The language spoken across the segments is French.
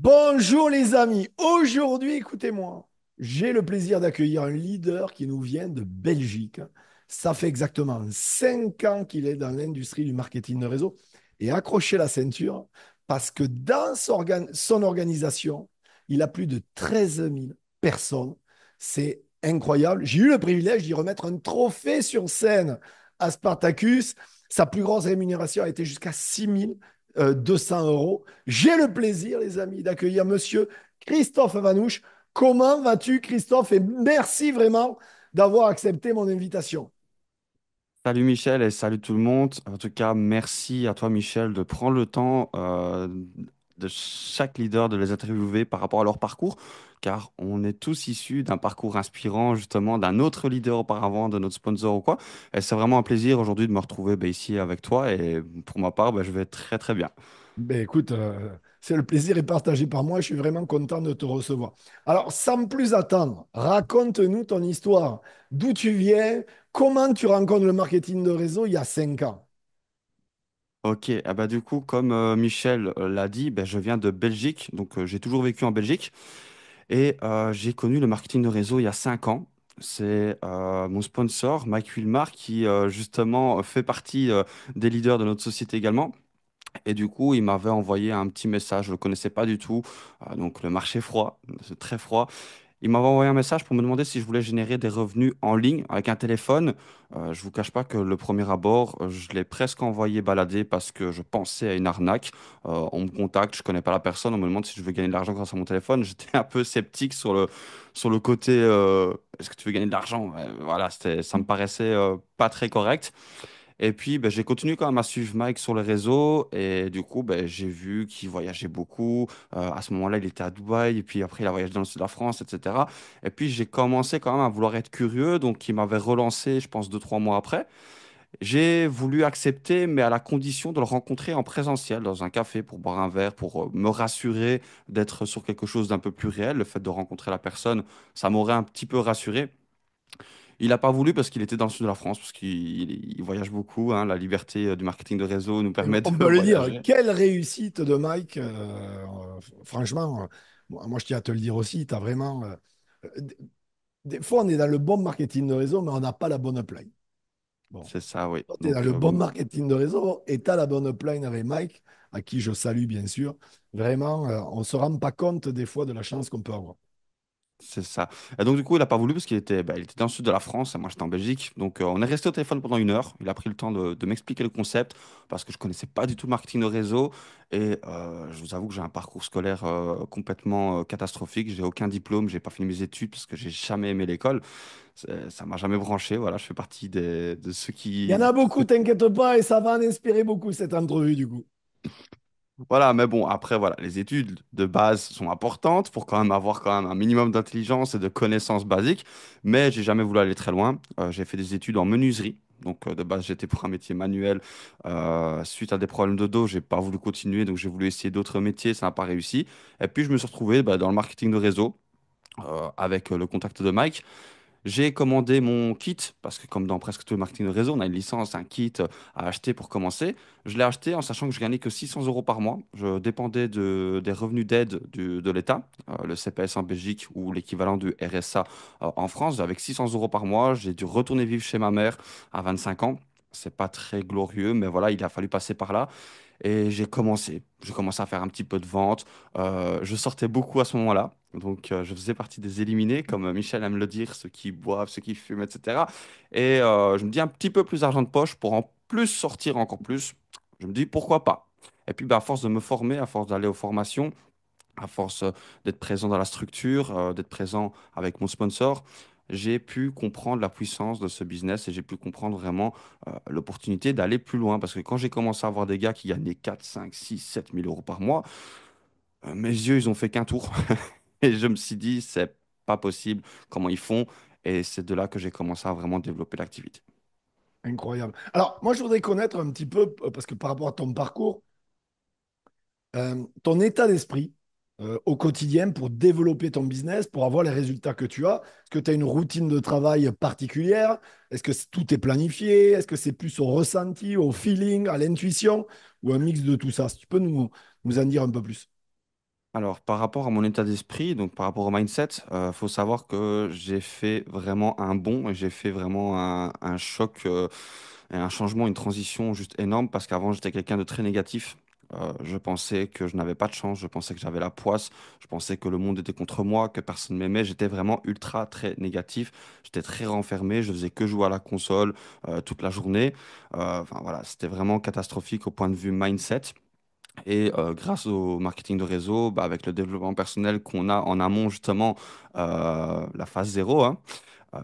Bonjour les amis, aujourd'hui écoutez-moi, j'ai le plaisir d'accueillir un leader qui nous vient de Belgique. Ça fait exactement 5 ans qu'il est dans l'industrie du marketing de réseau et accrochez la ceinture parce que dans son organisation, il a plus de 13 000 personnes. C'est incroyable. J'ai eu le privilège d'y remettre un trophée sur scène à Spartacus. Sa plus grosse rémunération a été jusqu'à 6 200 euros. J'ai le plaisir, les amis, d'accueillir monsieur Christophe Vanouche. Comment vas-tu, Christophe? Et merci vraiment d'avoir accepté mon invitation. Salut Michel et salut tout le monde. En tout cas, merci à toi Michel de prendre le temps de chaque leader de les interviewer par rapport à leur parcours, car on est tous issus d'un parcours inspirant justement d'un autre leader auparavant, de notre sponsor ou quoi. Et c'est vraiment un plaisir aujourd'hui de me retrouver ici avec toi et pour ma part, je vais très très bien. Ben écoute, c'est le plaisir est partagé par moi. Je suis vraiment content de te recevoir. Alors, sans plus attendre, raconte-nous ton histoire. D'où tu viens? Comment tu rencontres le marketing de réseau il y a 5 ans? Ok, du coup, comme Michel l'a dit, je viens de Belgique, donc j'ai toujours vécu en Belgique. Et j'ai connu le marketing de réseau il y a 5 ans. C'est mon sponsor, Mike Wilmar, qui justement fait partie des leaders de notre société également. Et du coup, il m'avait envoyé un petit message, je ne le connaissais pas du tout. Donc le marché froid, c'est très froid. Il m'avait envoyé un message pour me demander si je voulais générer des revenus en ligne avec un téléphone. Je vous cache pas que le premier abord, je l'ai presque envoyé balader parce que je pensais à une arnaque. On me contacte, je connais pas la personne, on me demande si je veux gagner de l'argent grâce à mon téléphone. J'étais un peu sceptique sur le côté est-ce que tu veux gagner de l'argent? Voilà, ça me paraissait pas très correct. Et puis, j'ai continué quand même à suivre Mike sur les réseaux. Et du coup, j'ai vu qu'il voyageait beaucoup. À ce moment-là, il était à Dubaï. Et puis après, il a voyagé dans le sud de la France, etc. Et puis, j'ai commencé quand même à vouloir être curieux. Donc, il m'avait relancé, je pense, 2, 3 mois après. J'ai voulu accepter, mais à la condition de le rencontrer en présentiel, dans un café, pour boire un verre, pour me rassurer d'être sur quelque chose d'un peu plus réel. Le fait de rencontrer la personne, ça m'aurait un petit peu rassuré. Il n'a pas voulu parce qu'il était dans le sud de la France, parce qu'il voyage beaucoup, hein. La liberté du marketing de réseau nous permet On de peut le dire, voyager. quelle réussite de Mike. Franchement, moi je tiens à te le dire aussi, tu as vraiment. Des fois, on est dans le bon marketing de réseau, mais on n'a pas la bonne upline. Bon, C'est ça, oui. toi, tu es dans Donc, le bon marketing de réseau et tu as la bonne upline avec Mike, à qui je salue bien sûr. Vraiment, on ne se rend pas compte des fois de la chance qu'on peut avoir. c'est ça. Et donc, du coup, il n'a pas voulu parce qu'il était dans le sud de la France, et moi j'étais en Belgique. Donc, on est resté au téléphone pendant 1 heure. Il a pris le temps de m'expliquer le concept parce que je connaissais pas du tout le marketing de réseau. Et je vous avoue que j'ai un parcours scolaire complètement catastrophique. J'ai aucun diplôme, j'ai pas fini mes études parce que j'ai jamais aimé l'école. Ça m'a jamais branché. Voilà, je fais partie de ceux Il y en a beaucoup, t'inquiète pas, et ça va en inspirer beaucoup cette entrevue du coup. Voilà, mais bon, après, voilà, les études de base sont importantes pour quand même avoir quand même un minimum d'intelligence et de connaissances basiques, mais j'ai jamais voulu aller très loin. J'ai fait des études en menuiserie, donc de base j'étais pour un métier manuel. Suite à des problèmes de dos, j'ai pas voulu continuer, donc j'ai voulu essayer d'autres métiers, ça n'a pas réussi. Et puis je me suis retrouvé dans le marketing de réseau avec le contact de Mike. J'ai commandé mon kit, parce que comme dans presque tout le marketing de réseau, on a une licence, un kit à acheter pour commencer. Je l'ai acheté en sachant que je gagnais que 600 euros par mois. Je dépendais des revenus d'aide de l'État, le CPS en Belgique ou l'équivalent du RSA en France. Avec 600 euros par mois, j'ai dû retourner vivre chez ma mère à 25 ans. C'est pas très glorieux, mais voilà, il a fallu passer par là. Et j'ai commencé à faire un petit peu de vente. Je sortais beaucoup à ce moment-là. Donc, je faisais partie des éliminés, comme Michel aime le dire, ceux qui boivent, ceux qui fument, etc. Et je me dis un petit peu plus d'argent de poche pour en plus sortir encore plus. Je me dis pourquoi pas. Et puis, à force de me former, à force d'aller aux formations, à force d'être présent dans la structure, d'être présent avec mon sponsor, j'ai pu comprendre la puissance de ce business et j'ai pu comprendre vraiment l'opportunité d'aller plus loin. Parce que quand j'ai commencé à voir des gars qui gagnaient 4, 5, 6, 7 000 euros par mois, mes yeux, ils ont fait qu'un tour. Et je me suis dit, c'est pas possible, comment ils font. Et c'est de là que j'ai commencé à vraiment développer l'activité. Incroyable. Alors, moi, je voudrais connaître un petit peu, parce que par rapport à ton parcours, ton état d'esprit au quotidien pour développer ton business, pour avoir les résultats que tu as. Est-ce que tu as une routine de travail particulière? Est-ce que tout est planifié? Est-ce que c'est plus au ressenti, au feeling, à l'intuition ou un mix de tout ça? Si tu peux nous en dire un peu plus. Alors, par rapport à mon état d'esprit, donc par rapport au mindset, faut savoir que j'ai fait vraiment un bond et j'ai fait vraiment un choc, et un changement, une transition juste énorme parce qu'avant, j'étais quelqu'un de très négatif. Je pensais que je n'avais pas de chance, je pensais que j'avais la poisse, je pensais que le monde était contre moi, que personne m'aimait. J'étais vraiment ultra très négatif. J'étais très renfermé, je faisais que jouer à la console toute la journée. Enfin voilà, c'était vraiment catastrophique au point de vue mindset. Et grâce au marketing de réseau, bah, avec le développement personnel qu'on a en amont, justement, la phase zéro, hein,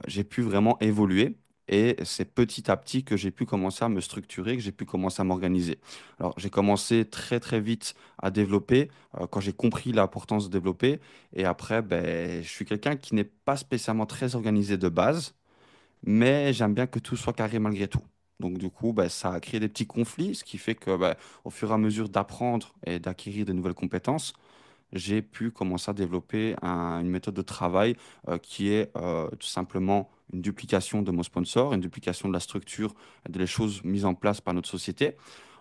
j'ai pu vraiment évoluer. Et c'est petit à petit que j'ai pu commencer à me structurer, que j'ai pu commencer à m'organiser. Alors, j'ai commencé très, très vite à développer, quand j'ai compris l'importance de développer. Et après, ben, je suis quelqu'un qui n'est pas spécialement très organisé de base, mais j'aime bien que tout soit carré malgré tout. Donc du coup, bah, ça a créé des petits conflits, ce qui fait que bah, au fur et à mesure d'apprendre et d'acquérir de nouvelles compétences, j'ai pu commencer à développer une méthode de travail qui est tout simplement une duplication de mon sponsor, une duplication de la structure et des choses mises en place par notre société.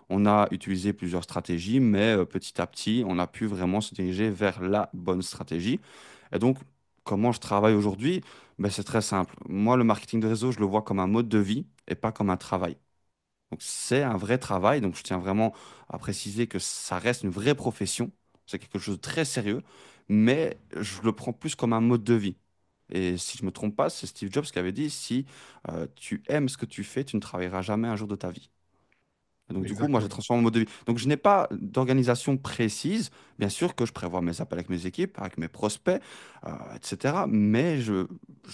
On a utilisé plusieurs stratégies, mais petit à petit, on a pu vraiment se diriger vers la bonne stratégie. Et donc, comment je travaille aujourd'hui? Ben, c'est très simple. Moi, le marketing de réseau, je le vois comme un mode de vie et pas comme un travail. Donc, c'est un vrai travail. Donc, je tiens vraiment à préciser que ça reste une vraie profession. C'est quelque chose de très sérieux, mais je le prends plus comme un mode de vie. Et si je ne me trompe pas, c'est Steve Jobs qui avait dit, si tu aimes ce que tu fais, tu ne travailleras jamais un jour de ta vie. Et donc, du coup, moi, j'ai Exactement. transformé en mode de vie. Donc, je n'ai pas d'organisation précise. Bien sûr que je prévois mes appels avec mes équipes, avec mes prospects, etc. Mais je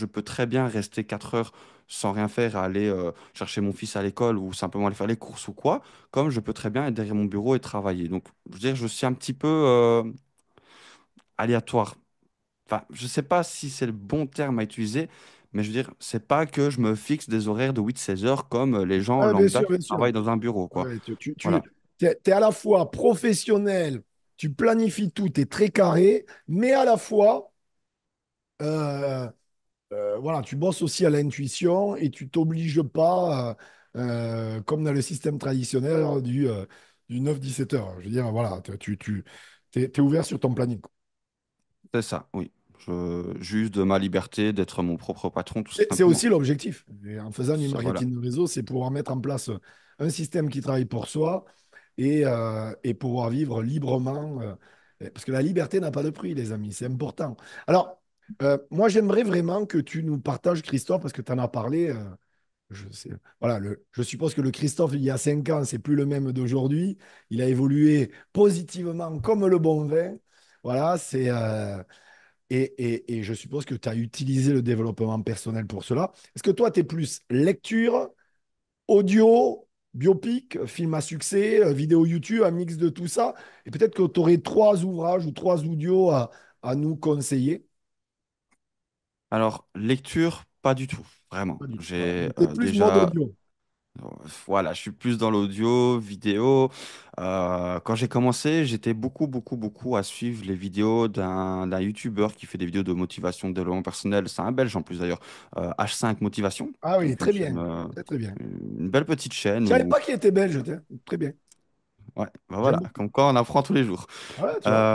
peux très bien rester 4 heures sans rien faire, à aller chercher mon fils à l'école ou simplement aller faire les courses ou quoi, comme je peux très bien être derrière mon bureau et travailler. Donc, je veux dire, je suis un petit peu aléatoire. Enfin, je ne sais pas si c'est le bon terme à utiliser, mais je veux dire, c'est pas que je me fixe des horaires de 8 16 heures comme les gens Ah, bien lambda sûr, qui bien sûr. travaillent dans un bureau, quoi. Ouais, Voilà. es à la fois professionnel, tu planifies tout, tu es très carré, mais à la fois, euh, voilà, tu bosses aussi à l'intuition et tu t'obliges pas, comme dans le système traditionnel, du 9-17 heures. Je veux dire, voilà, t'es ouvert sur ton planning. C'est ça, oui. Je juge de ma liberté d'être mon propre patron, tout C'est simplement. aussi l'objectif. Et en faisant du Voilà, marketing de réseau, c'est pouvoir mettre en place un système qui travaille pour soi et pouvoir vivre librement. Parce que la liberté n'a pas de prix, les amis, c'est important. Alors, moi, j'aimerais vraiment que tu nous partages, Christophe, parce que tu en as parlé. Voilà, je suppose que le Christophe, il y a 5 ans, c'est plus le même d'aujourd'hui. Il a évolué positivement comme le bon vin. Voilà, et je suppose que tu as utilisé le développement personnel pour cela. Est-ce que toi, tu es plus lecture, audio, biopic, film à succès, vidéo YouTube, un mix de tout ça? Et peut-être que tu aurais 3 ouvrages ou 3 audios à nous conseiller. alors, lecture, pas du tout, vraiment. Pas du tout. Voilà. J'ai Tu es plus mode déjà, audio. voilà, je suis plus dans l'audio, vidéo. Quand j'ai commencé, j'étais beaucoup, beaucoup, beaucoup à suivre les vidéos d'un YouTuber qui fait des vidéos de motivation, de développement personnel. C'est un Belge en plus d'ailleurs, H5 Motivation. Ah oui, Donc une très chaîne, bien. Très, très bien. une belle petite chaîne Je savais où, pas qu'il était belge. Très bien. ouais, bah J'aime voilà, beaucoup. comme quoi on apprend tous les jours. Ouais, tu vois.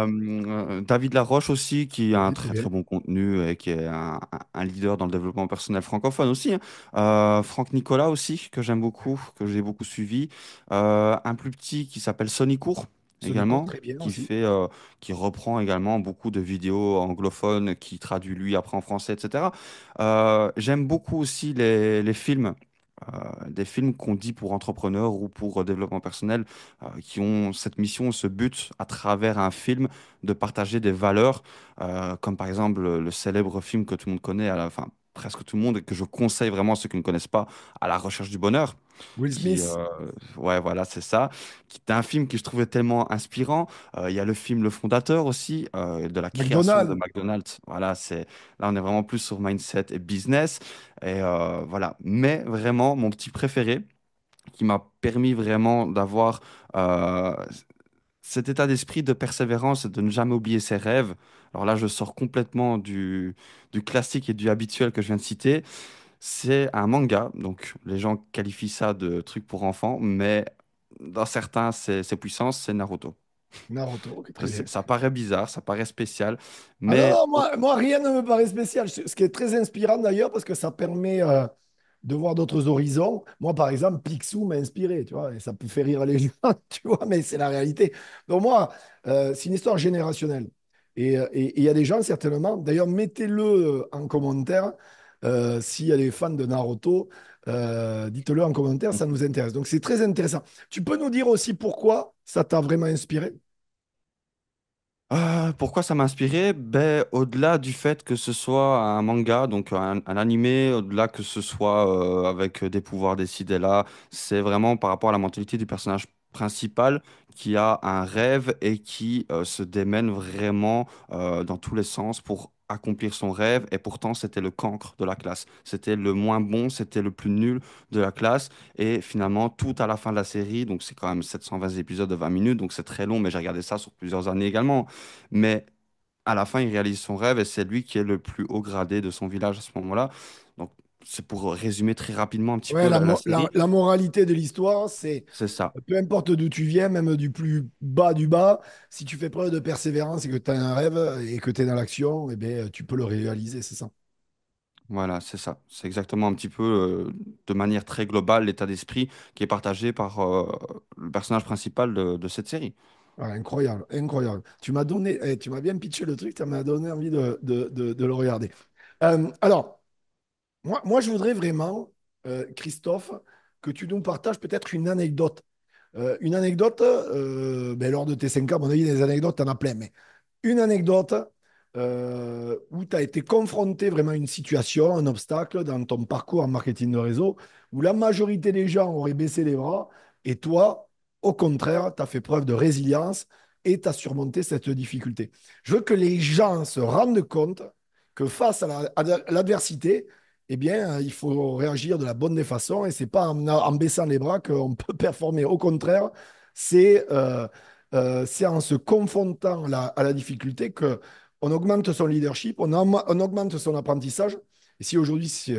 David Laroche aussi, qui a un Très très bien. très bon contenu et qui est un leader dans le développement personnel francophone aussi, hein. Franck Nicolas aussi, que j'aime beaucoup, que j'ai beaucoup suivi. Un plus petit qui s'appelle Sonny Court Sonicourt, également, très bien qui aussi. fait, qui reprend également beaucoup de vidéos anglophones, qui traduit lui après en français, etc. J'aime beaucoup aussi les films. Des films qu'on dit pour entrepreneurs ou pour développement personnel, qui ont cette mission, ce but, à travers un film, de partager des valeurs, comme par exemple le célèbre film que tout le monde connaît, enfin presque tout le monde, et que je conseille vraiment à ceux qui ne connaissent pas, À la recherche du bonheur, Will qui, Smith, ouais, voilà, c'est ça, qui est un film que je trouvais tellement inspirant. Il y a le film Le Fondateur aussi, de la création de McDonald's. McDonald's. Voilà, là, on est vraiment plus sur mindset et business. Et voilà, mais vraiment, mon petit préféré, qui m'a permis vraiment d'avoir euh, cet état d'esprit de persévérance et de ne jamais oublier ses rêves. Alors là, je sors complètement du classique et du habituel que je viens de citer. C'est un manga, donc les gens qualifient ça de truc pour enfants, mais dans certains, c'est puissance, c'est Naruto. Naruto, ok, très bien. Ça paraît bizarre, ça paraît spécial, Ah non, mais non, moi, rien ne me paraît spécial. Ce qui est très inspirant d'ailleurs, parce que ça permet de voir d'autres horizons. Moi, par exemple, Picsou m'a inspiré, tu vois, et ça peut faire rire les gens, tu vois, mais c'est la réalité. Donc moi, c'est une histoire générationnelle. Et il y a des gens, certainement, d'ailleurs, mettez-le en commentaire, s'il y a des fans de Naruto, dites-le en commentaire, ça nous intéresse. Donc c'est très intéressant. Tu peux nous dire aussi pourquoi ça t'a vraiment inspiré? Pourquoi ça m'a inspiré? Ben, au-delà du fait que ce soit un manga, donc un animé, au-delà que ce soit avec des pouvoirs décidés là, c'est vraiment par rapport à la mentalité du personnage principal qui a un rêve et qui se démène vraiment dans tous les sens pour accomplir son rêve. Et pourtant, c'était le cancre de la classe. C'était le moins bon, c'était le plus nul de la classe. Et finalement, tout à la fin de la série, donc c'est quand même 720 épisodes de 20 minutes, donc c'est très long, mais j'ai regardé ça sur plusieurs années également. Mais à la fin, il réalise son rêve et c'est lui qui est le plus haut gradé de son village à ce moment-là. Donc, c'est pour résumer très rapidement un petit Ouais, peu la série. la moralité de l'histoire, c'est C'est ça. peu importe d'où tu viens, même du plus bas du bas, si tu fais preuve de persévérance et que tu as un rêve et que tu es dans l'action, eh bien, tu peux le réaliser, c'est ça. Voilà, c'est ça. C'est exactement un petit peu, de manière très globale, l'état d'esprit qui est partagé par le personnage principal de cette série. Ah, incroyable, incroyable. Tu m'as donné, tu m'as bien pitché le truc, ça m'a donné envie de le regarder. Alors, moi, je voudrais vraiment, Christophe, que tu nous partages peut-être une anecdote, ben, lors de tes 5 ans, à mon avis, des anecdotes, tu en as plein, mais une anecdote où tu as été confronté vraiment à une situation, un obstacle dans ton parcours en marketing de réseau, où la majorité des gens auraient baissé les bras, et toi, au contraire, tu as fait preuve de résilience et tu as surmonté cette difficulté. Je veux que les gens se rendent compte que face à l'adversité, eh bien, il faut réagir de la bonne des façons et c'est pas en baissant les bras qu'on peut performer. Au contraire, c'est en se confrontant à la difficulté que on augmente son leadership, on augmente son apprentissage. Et si aujourd'hui tu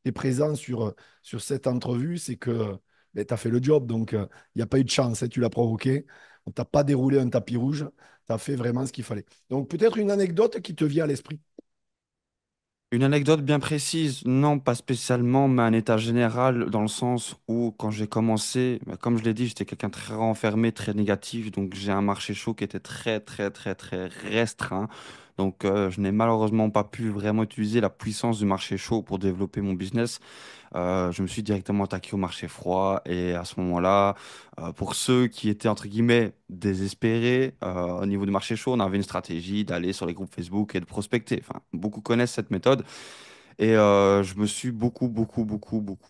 es présent sur cette entrevue, c'est que tu as fait le job. Donc, il n'y a pas eu de chance, hein, tu l'as provoqué. On t'a pas déroulé un tapis rouge. Tu as fait vraiment ce qu'il fallait. Donc, peut-être une anecdote qui te vient à l'esprit. Une anecdote bien précise, non, pas spécialement, mais un état général dans le sens où quand j'ai commencé, bah, comme je l'ai dit, j'étais quelqu'un de très renfermé, très négatif, donc j'ai un marché chaud qui était très, très, très, très restreint. Donc je n'ai malheureusement pas pu vraiment utiliser la puissance du marché chaud pour développer mon business. Je me suis directement attaqué au marché froid et à ce moment-là, pour ceux qui étaient entre guillemets désespérés au niveau du marché chaud, on avait une stratégie d'aller sur les groupes Facebook et de prospecter. Enfin, beaucoup connaissent cette méthode et je me suis beaucoup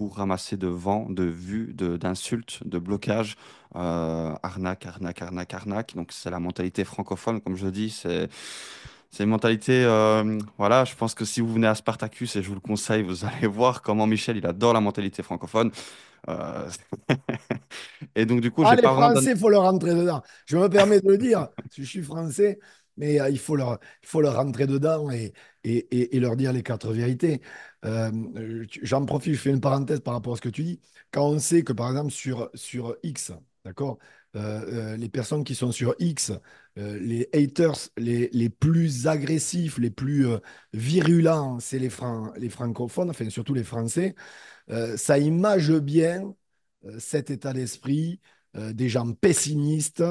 ramassé de vents, de vues, d'insultes, de blocages, arnaque, arnaque, arnaque, arnaque. Donc c'est la mentalité francophone, comme je dis, c'est une mentalité, voilà, je pense que si vous venez à Spartacus, et je vous le conseille, vous allez voir comment Michel, il adore la mentalité francophone. Euh, Et donc, du coup, Ah, j'ai les pas vraiment Français, il faut leur rentrer dedans. Je me permets de le dire, parce que je suis français, mais il faut leur rentrer dedans et leur dire les quatre vérités. J'en profite, je fais une parenthèse par rapport à ce que tu dis. Quand on sait que, par exemple, sur X, d'accord, les personnes qui sont sur X, les haters les plus agressifs, les plus virulents, c'est les francophones, enfin surtout les Français. Ça image bien cet état d'esprit des gens pessimistes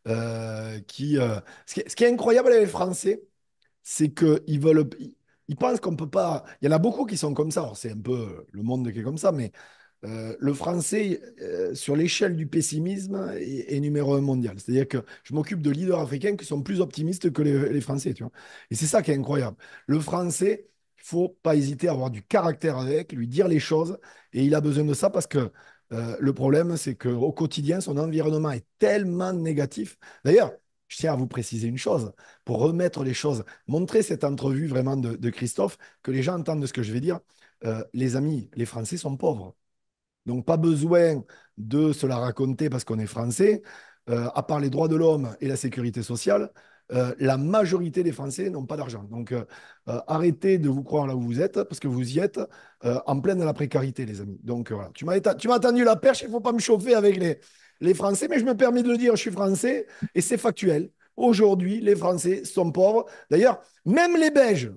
ce qui est incroyable avec les Français, c'est qu'ils veulent. Ils pensent qu'on peut pas. Il y en a beaucoup qui sont comme ça. Alors, c'est un peu le monde qui est comme ça, mais le français, sur l'échelle du pessimisme, est numéro un mondial. C'est-à-dire que je m'occupe de leaders africains qui sont plus optimistes que les Français, tu vois. Et c'est ça qui est incroyable. Le français, il faut pas hésiter à avoir du caractère avec, lui dire les choses, et il a besoin de ça parce que le problème, c'est qu'au quotidien, son environnement est tellement négatif. D'ailleurs, je tiens à vous préciser une chose, pour remettre les choses, montrer cette entrevue vraiment de Christophe, que les gens entendent de ce que je vais dire. Les amis, les Français sont pauvres. Donc, pas besoin de se la raconter parce qu'on est français. À part les droits de l'homme et la sécurité sociale, la majorité des Français n'ont pas d'argent. Donc, arrêtez de vous croire là où vous êtes parce que vous y êtes en pleine la précarité, les amis. Donc, voilà. Tu m'as tendu la perche, il ne faut pas me chauffer avec les Français, mais je me permets de le dire, je suis français et c'est factuel. Aujourd'hui, les Français sont pauvres. D'ailleurs, même les Belges,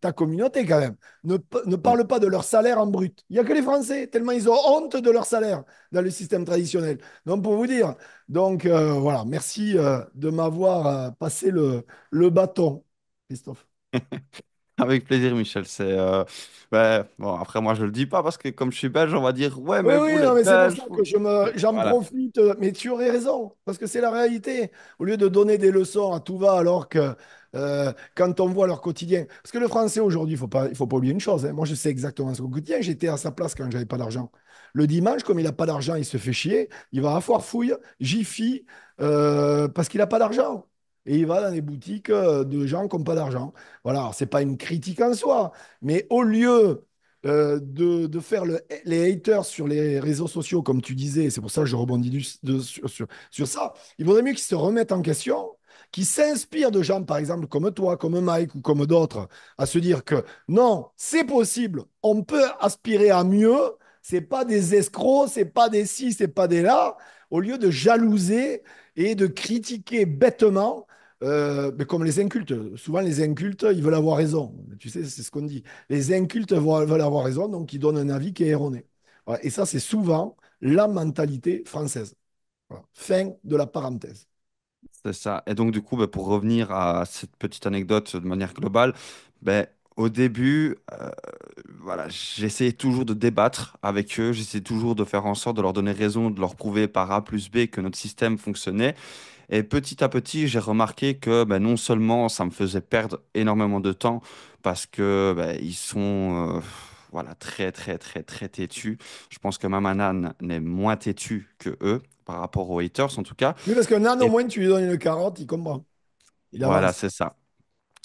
ta communauté quand même, ne Oui. parlent pas de leur salaire en brut. Il n'y a que les Français, tellement ils ont honte de leur salaire dans le système traditionnel. Donc, pour vous dire, donc voilà, merci de m'avoir passé le bâton, Christophe. Avec plaisir, Michel. Bon, après, moi, je le dis pas parce que comme je suis belge, on va dire, ouais, Oui, mais vous, oui, les non, mais c'est pour ça Belges, que j'en voilà. profite. Mais tu aurais raison, parce que c'est la réalité. Au lieu de donner des leçons à tout va, alors que quand on voit leur quotidien. Parce que le français aujourd'hui, il faut pas oublier une chose, hein. Moi, je sais exactement ce qu'au quotidien. J'étais à sa place quand j'avais pas d'argent. Le dimanche, comme il n'a pas d'argent, il se fait chier. Il va à Foire Fouille, Jiffy, parce qu'il n'a pas d'argent. Et il va dans les boutiques de gens qui n'ont pas d'argent. Voilà, alors, c'est pas une critique en soi, mais au lieu de faire les haters sur les réseaux sociaux, comme tu disais, et c'est pour ça que je rebondis sur ça, il vaudrait mieux qu'ils se remettent en question, qu'ils s'inspirent de gens, par exemple, comme toi, comme Mike ou comme d'autres, à se dire que non, c'est possible, on peut aspirer à mieux, c'est pas des escrocs, c'est pas des ci, c'est pas des là, au lieu de jalouser et de critiquer bêtement. Mais comme les incultes, souvent les incultes, ils veulent avoir raison. Tu sais, c'est ce qu'on dit. Les incultes veulent avoir raison, donc ils donnent un avis qui est erroné. Voilà. Et ça, c'est souvent la mentalité française. Voilà. Fin de la parenthèse. C'est ça. Et donc, du coup, bah, pour revenir à cette petite anecdote de manière globale, ben, au début, voilà, j'essayais toujours de débattre avec eux, j'essayais toujours de faire en sorte de leur donner raison, de leur prouver par A plus B que notre système fonctionnait. Et petit à petit, j'ai remarqué que ben, non seulement ça me faisait perdre énormément de temps, parce que ben, ils sont voilà, très, très, très, très têtus. Je pense que Mamanan n'est moins têtu que eux, par rapport aux haters en tout cas. Oui, parce qu'un an au Et moins, tu lui donnes une carotte, il comprend. Il voilà, avance. c'est ça.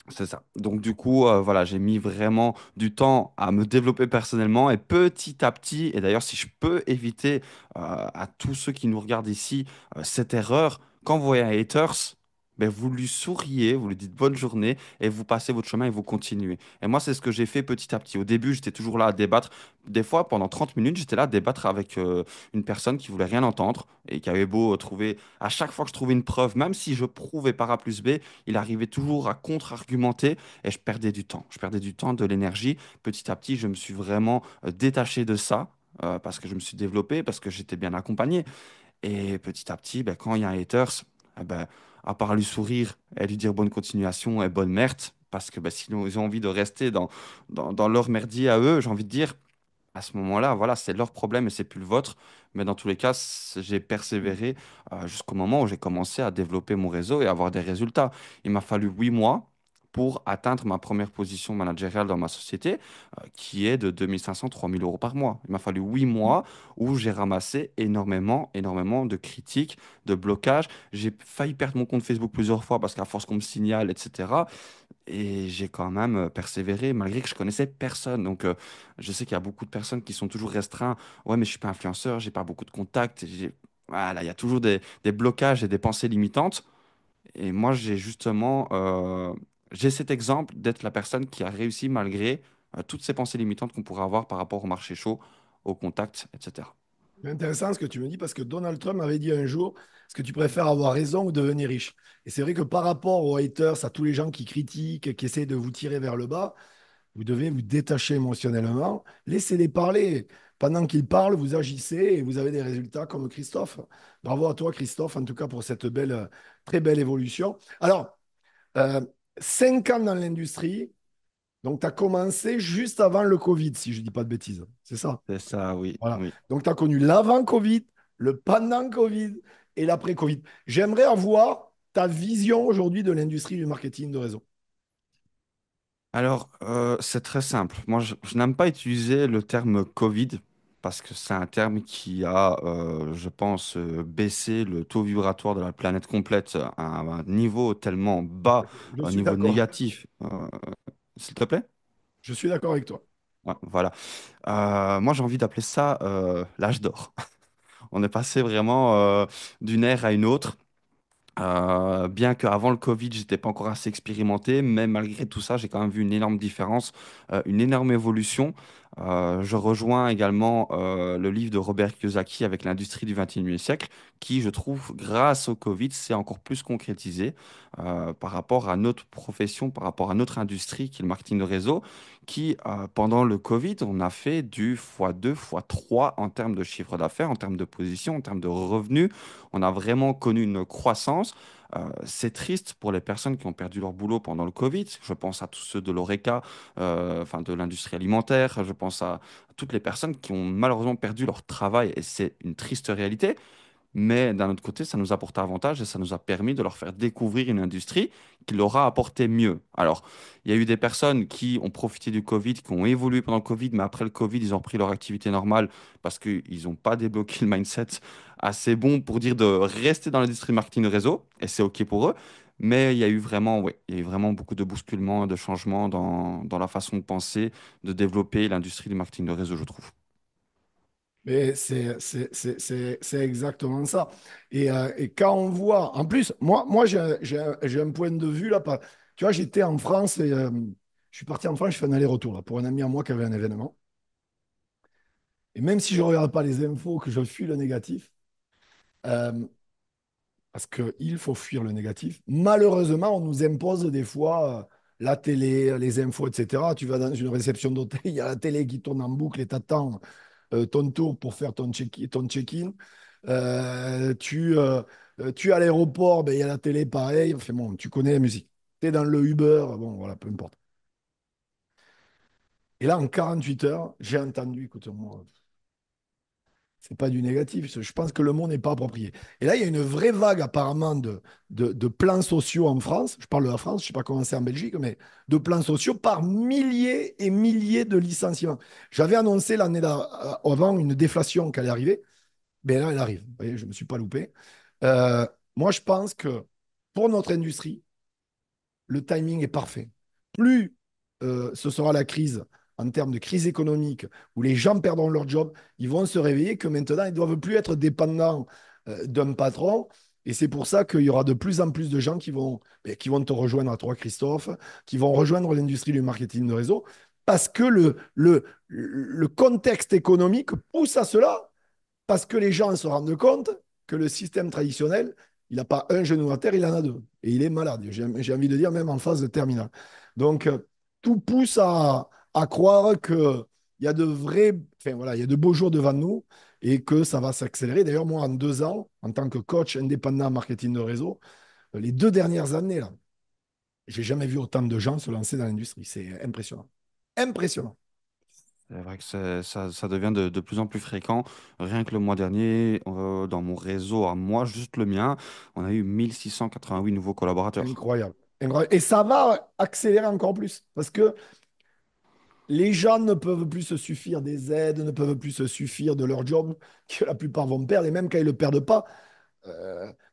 C'est ça. Donc du coup, voilà, j'ai mis vraiment du temps à me développer personnellement et petit à petit, et d'ailleurs si je peux éviter à tous ceux qui nous regardent ici cette erreur, quand vous voyez un haters, ben, vous lui souriez, vous lui dites bonne journée et vous passez votre chemin et vous continuez. Et moi, c'est ce que j'ai fait petit à petit. Au début, j'étais toujours là à débattre. Des fois, pendant 30 minutes, j'étais là à débattre avec une personne qui voulait rien entendre et qui avait beau trouver, à chaque fois que je trouvais une preuve, même si je prouvais par A plus B, il arrivait toujours à contre-argumenter et je perdais du temps. Je perdais du temps, de l'énergie. Petit à petit, je me suis vraiment détaché de ça parce que je me suis développé, parce que j'étais bien accompagné. Et petit à petit, ben, quand il y a un haters, ben, à part lui sourire et lui dire bonne continuation et bonne merde, parce que ben, sinon ils ont envie de rester dans leur merdier à eux, j'ai envie de dire, à ce moment-là, voilà, c'est leur problème et c'est plus le vôtre. Mais dans tous les cas, j'ai persévéré jusqu'au moment où j'ai commencé à développer mon réseau et avoir des résultats. Il m'a fallu 8 mois pour atteindre ma première position managériale dans ma société, qui est de 2500, 3000 euros par mois. Il m'a fallu 8 mois où j'ai ramassé énormément, énormément de critiques, de blocages. J'ai failli perdre mon compte Facebook plusieurs fois parce qu'à force qu'on me signale, etc. Et j'ai quand même persévéré malgré que je connaissais personne. Donc, je sais qu'il y a beaucoup de personnes qui sont toujours restreints. Ouais, mais je suis pas influenceur, j'ai pas beaucoup de contacts. Voilà, il y a toujours des blocages et des pensées limitantes. Et moi, j'ai cet exemple d'être la personne qui a réussi malgré toutes ces pensées limitantes qu'on pourrait avoir par rapport au marché chaud, au contact, etc. C'est intéressant ce que tu me dis parce que Donald Trump avait dit un jour, est-ce que tu préfères avoir raison ou devenir riche? Et c'est vrai que par rapport aux haters, à tous les gens qui critiquent, qui essaient de vous tirer vers le bas, vous devez vous détacher émotionnellement, laissez-les parler. Pendant qu'ils parlent, vous agissez et vous avez des résultats comme Christophe. Bravo à toi, Christophe, en tout cas pour cette belle, très belle évolution. Alors, euh, 5 ans dans l'industrie, donc tu as commencé juste avant le Covid, si je ne dis pas de bêtises. C'est ça? C'est ça, oui, Voilà. oui. Donc tu as connu l'avant-Covid, le pendant-Covid et l'après-Covid. J'aimerais avoir ta vision aujourd'hui de l'industrie du marketing de réseau. Alors, c'est très simple. Moi, je n'aime pas utiliser le terme Covid parce que c'est un terme qui a, je pense, baissé le taux vibratoire de la planète complète à un niveau tellement bas, Je au suis niveau d'accord. négatif. S'il te plaît? Je suis d'accord avec toi. Ouais, voilà. Moi, j'ai envie d'appeler ça l'âge d'or. On est passé vraiment d'une ère à une autre. Bien qu'avant le Covid, j'étais pas encore assez expérimenté, mais malgré tout ça, j'ai quand même vu une énorme différence, une énorme évolution. Je rejoins également le livre de Robert Kiyosaki avec l'industrie du 21e siècle, qui, je trouve, grâce au Covid, s'est encore plus concrétisé par rapport à notre profession, par rapport à notre industrie, qui est le marketing de réseau, qui, pendant le Covid, on a fait du x2, x3 en termes de chiffre d'affaires, en termes de position, en termes de revenus. On a vraiment connu une croissance. C'est triste pour les personnes qui ont perdu leur boulot pendant le Covid. Je pense à tous ceux de l'ORECA, enfin de l'industrie alimentaire. Je pense à toutes les personnes qui ont malheureusement perdu leur travail et c'est une triste réalité. Mais d'un autre côté, ça nous apporte avantage et ça nous a permis de leur faire découvrir une industrie qui leur a apporté mieux. Alors, il y a eu des personnes qui ont profité du Covid, qui ont évolué pendant le Covid, mais après le Covid, ils ont repris leur activité normale parce qu'ils n'ont pas débloqué le mindset assez bon pour dire de rester dans l'industrie marketing de réseau, et c'est OK pour eux. Mais il y a eu vraiment, ouais, il y a eu vraiment beaucoup de bousculements, de changements dans la façon de penser, de développer l'industrie du marketing de réseau, je trouve. Mais c'est exactement ça. Et quand on voit, en plus, moi j'ai un point de vue là. Tu vois, j'étais en France et je suis parti en France, je fais un aller-retour là, pour un ami à moi qui avait un événement. Et même si je ne regarde pas les infos, que je fuis le négatif, euh, parce qu'il faut fuir le négatif, malheureusement, on nous impose des fois la télé, les infos, etc. Tu vas dans une réception d'hôtel, il y a la télé qui tourne en boucle et t'attends ton tour pour faire ton check-in. Tu es à l'aéroport, ben, il y a la télé pareil. Enfin, bon, tu connais la musique. Tu es dans le Uber, bon, voilà, peu importe. Et là, en 48 heures, j'ai entendu, écoute-moi, c'est pas du négatif. Je pense que le mot n'est pas approprié. Et là, il y a une vraie vague apparemment de plans sociaux en France. Je parle de la France, je ne sais pas comment c'est en Belgique, mais de plans sociaux par milliers et milliers de licenciements. J'avais annoncé avant une déflation qui allait arriver. Ben là, elle arrive. Vous voyez, je ne me suis pas loupé. Euh, Moi, je pense que pour notre industrie, le timing est parfait. Plus ce sera la crise en termes de crise économique, où les gens perdront leur job, ils vont se réveiller que maintenant, ils ne doivent plus être dépendants d'un patron. Et c'est pour ça qu'il y aura de plus en plus de gens qui vont te rejoindre à toi, Christophe, qui vont rejoindre l'industrie du marketing de réseau, parce que le contexte économique pousse à cela parce que les gens se rendent compte que le système traditionnel, il n'a pas un genou à terre, il en a deux. Et il est malade. J'ai envie de dire, même en phase de terminale. Donc, tout pousse à croire qu'il y a de vrais, enfin voilà, il y a de beaux jours devant nous et que ça va s'accélérer. D'ailleurs, moi, en 2 ans, en tant que coach indépendant en marketing de réseau, les 2 dernières années, là, j'ai jamais vu autant de gens se lancer dans l'industrie. C'est impressionnant. Impressionnant. C'est vrai que ça devient de plus en plus fréquent. Rien que le mois dernier, dans mon réseau à moi, juste le mien, on a eu 1688 nouveaux collaborateurs. Incroyable. Incroyable. Et ça va accélérer encore plus parce que les gens ne peuvent plus se suffire des aides, ne peuvent plus se suffire de leur job, que la plupart vont perdre, et même quand ils ne le perdent pas.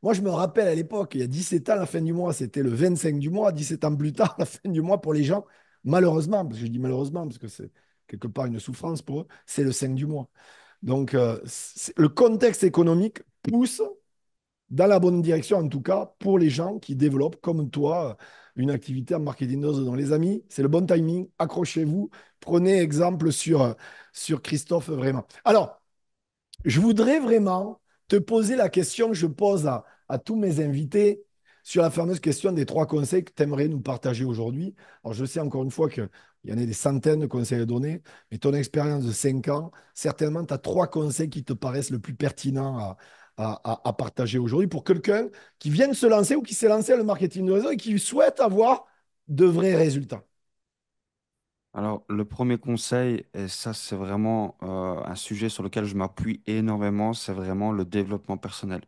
Moi, je me rappelle à l'époque, il y a 17 ans, la fin du mois, c'était le 25 du mois, 17 ans plus tard, la fin du mois pour les gens, malheureusement, parce que je dis malheureusement, parce que c'est quelque part une souffrance pour eux, c'est le 5 du mois. Donc, le contexte économique pousse dans la bonne direction, en tout cas, pour les gens qui développent, comme toi, une activité en marketing d'ose. Donc, les amis, c'est le bon timing. Accrochez-vous. Prenez exemple sur Christophe, vraiment. Alors, je voudrais vraiment te poser la question que je pose à tous mes invités sur la fameuse question des 3 conseils que tu aimerais nous partager aujourd'hui. Alors, je sais encore une fois qu'il y en a des centaines de conseils à donner, mais ton expérience de 5 ans, certainement, tu as 3 conseils qui te paraissent le plus pertinents à partager aujourd'hui pour quelqu'un qui vient de se lancer ou qui s'est lancé dans le marketing de réseau et qui souhaite avoir de vrais résultats. Alors, le premier conseil, et ça c'est vraiment un sujet sur lequel je m'appuie énormément, c'est vraiment le développement personnel.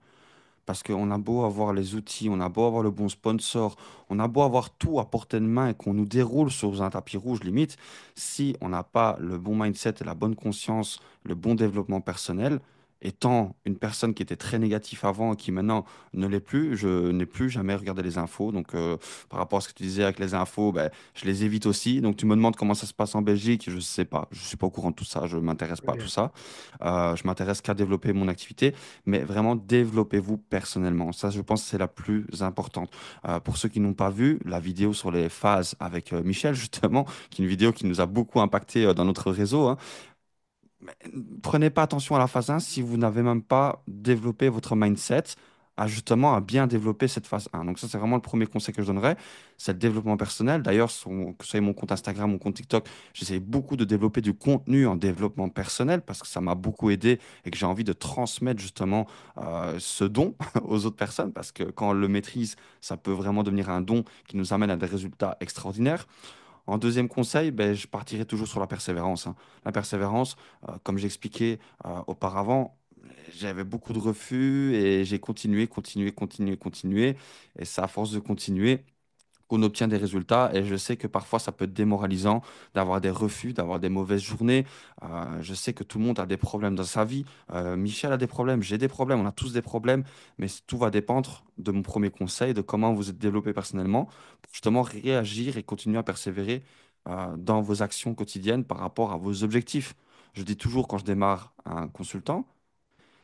Parce qu'on a beau avoir les outils, on a beau avoir le bon sponsor, on a beau avoir tout à portée de main et qu'on nous déroule sur un tapis rouge limite, si on n'a pas le bon mindset et la bonne conscience, le bon développement personnel, Étant une personne qui était très négative avant et qui maintenant ne l'est plus, je n'ai plus jamais regardé les infos. Donc, par rapport à ce que tu disais avec les infos, ben, je les évite aussi. Donc, tu me demandes comment ça se passe en Belgique, je ne sais pas. Je ne suis pas au courant de tout ça, je ne m'intéresse Très pas à tout bien. ça. Je m'intéresse qu'à développer mon activité, mais vraiment développez-vous personnellement. Ça, je pense que c'est la plus importante. Pour ceux qui n'ont pas vu, la vidéo sur les phases avec Michel, justement, qui est une vidéo qui nous a beaucoup impacté dans notre réseau, hein. Prenez pas attention à la phase 1 si vous n'avez même pas développé votre mindset à justement à bien développer cette phase 1. Donc ça, c'est vraiment le premier conseil que je donnerais, c'est le développement personnel. D'ailleurs, que ce soit mon compte Instagram, mon compte TikTok, j'essaie beaucoup de développer du contenu en développement personnel parce que ça m'a beaucoup aidé et que j'ai envie de transmettre justement ce don aux autres personnes parce que quand on le maîtrise, ça peut vraiment devenir un don qui nous amène à des résultats extraordinaires. En deuxième conseil, ben, je partirai toujours sur la persévérance, hein. La persévérance, comme j'expliquais auparavant, j'avais beaucoup de refus et j'ai continué, continué, continué, continué. Et c'est à force de continuer qu'on obtient des résultats. Et je sais que parfois, ça peut être démoralisant d'avoir des refus, d'avoir des mauvaises journées. Je sais que tout le monde a des problèmes dans sa vie. Michel a des problèmes, j'ai des problèmes, on a tous des problèmes. Mais tout va dépendre de mon premier conseil, de comment vous êtes développé personnellement, pour justement réagir et continuer à persévérer dans vos actions quotidiennes par rapport à vos objectifs. Je dis toujours quand je démarre un consultant,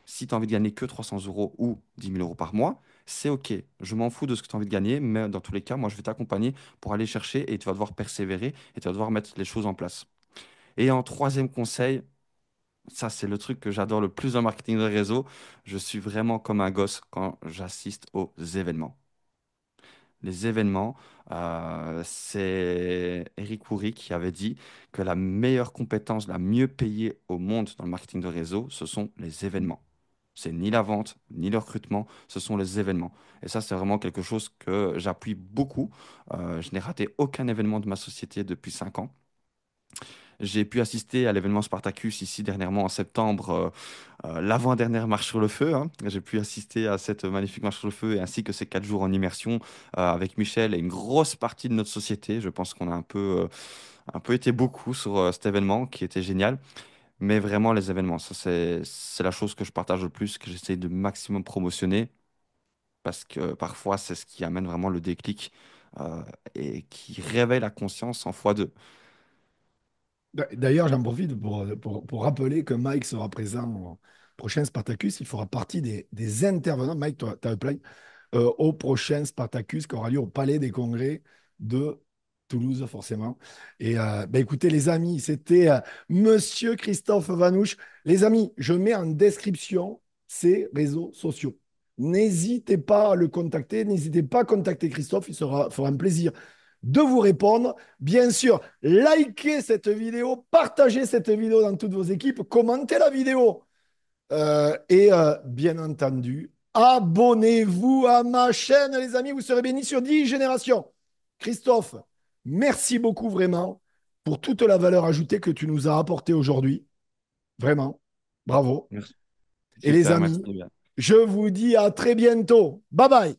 si tu as envie de gagner que 300 euros ou 10 000 euros par mois, c'est OK. Je m'en fous de ce que tu as envie de gagner, mais dans tous les cas, moi, je vais t'accompagner pour aller chercher et tu vas devoir persévérer et tu vas devoir mettre les choses en place. Et en troisième conseil, ça, c'est le truc que j'adore le plus dans le marketing de réseau. Je suis vraiment comme un gosse quand j'assiste aux événements. Les événements, c'est Eric Houry qui avait dit que la meilleure compétence, la mieux payée au monde dans le marketing de réseau, ce sont les événements. C'est ni la vente, ni le recrutement, ce sont les événements. Et ça, c'est vraiment quelque chose que j'appuie beaucoup. Je n'ai raté aucun événement de ma société depuis 5 ans. J'ai pu assister à l'événement Spartacus ici dernièrement en septembre, l'avant-dernière marche sur le feu, hein. J'ai pu assister à cette magnifique marche sur le feu et ainsi que ces 4 jours en immersion avec Michel et une grosse partie de notre société. Je pense qu'on a un peu été beaucoup sur cet événement qui était génial. Mais vraiment, les événements, ça, c'est la chose que je partage le plus, que j'essaie de maximum promotionner parce que parfois, c'est ce qui amène vraiment le déclic euh, et qui réveille la conscience en fois deux. D'ailleurs, j'en profite pour rappeler que Mike sera présent au prochain Spartacus. Il fera partie des intervenants. Mike, tu as appelé au prochain Spartacus qui aura lieu au Palais des Congrès de Toulouse, forcément. Et ben écoutez, les amis, c'était Monsieur Christophe Vanouche. Les amis, je mets en description ses réseaux sociaux. N'hésitez pas à le contacter, n'hésitez pas à contacter Christophe, fera un plaisir de vous répondre. Bien sûr, likez cette vidéo, partagez cette vidéo dans toutes vos équipes, commentez la vidéo. Bien entendu, abonnez-vous à ma chaîne, les amis, vous serez bénis sur 10 générations. Christophe, merci beaucoup vraiment pour toute la valeur ajoutée que tu nous as apportée aujourd'hui. Vraiment, bravo. Merci. Et les Super, merci amis, bien. je vous dis à très bientôt. Bye bye.